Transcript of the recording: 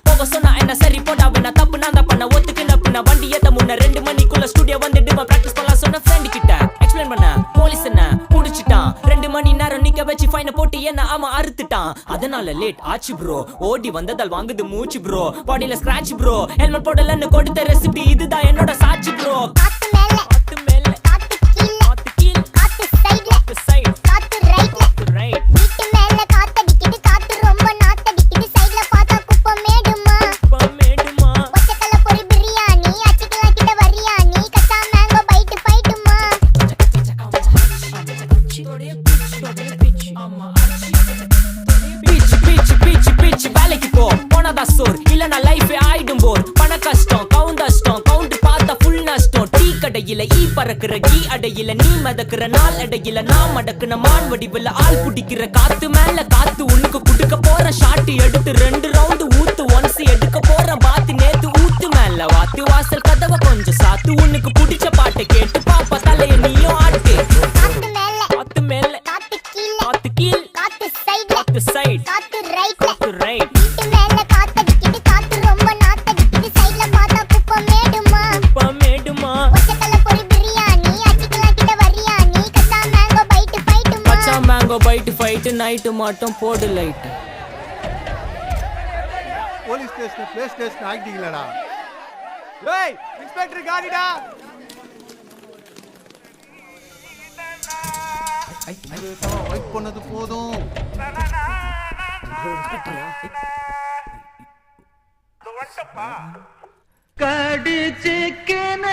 போக சொன்னா என்ன சரி போடா வேணா தப்பு நான் தான் பண்ண ஒத்துக்குன பின்ன வண்டி ஏத்த முன்ன 2 மணிக்குள்ள ஸ்டுடியோ வந்துட்டு பிராக்டிஸ் பண்ணலாம் சொன்ன ஃப்ரெண்ட் கிட்ட எக்ஸ்பிளைன் பண்ண போலீஸ் என்ன புடிச்சிட்டான் 2 மணி நேரம் நிக்க வச்சு ஃபைனை போட்டு என்ன அவன் அறுத்துட்டான் அதனால லேட் ஆச்சு ப்ரோ ஓடி வந்ததால் வாங்குது மூச்சு ப்ரோ பாடியில ஸ்கிராட்ச் ப்ரோ ஹெல்மெட் போடலன்னு கொடுத்த ரெசிபி இதுதான் என்னோட சாட்சி ப்ரோ வேலைக்கு போ போனதா சோர் இல்லனா லைஃபே ஆயிடும் போர் பண கஷ்டம் கவுண்ட் பார்த்தா ஃபுல் நஷ்டம் டீ கடையில ஈ பறக்குற கீ அடையில நீ மதக்குற நாள் அடையில நான் மடக்குன மான் வடிவில் ஆள் புடிக்கிற காத்து மேல காத்து உனக்கு குடுக்க போற ஷாட் எடுத்து 2 ரவுண்டு ஊத்து ஒன்ஸ் எடுக்க போற பாத்து நேத்து ஊத்து மேல வாத்து வாசல் கதவை கொஞ்சம் சாத்து உனக்கு பிடிச்ச பாட்டை கேட்டு பாப்பா தலைய நீயும் ஆட்டு காத்து மேல காத்து கீழ் காத்து சைடு காத்து right mango bite fight night மட்டும் போடு light police station play station ஆகிட்டீங்களடா ஏய் இன்ஸ்பெக்டர் காடிடா வெயிட் பண்ணது போதும் கடிச்சிக்கன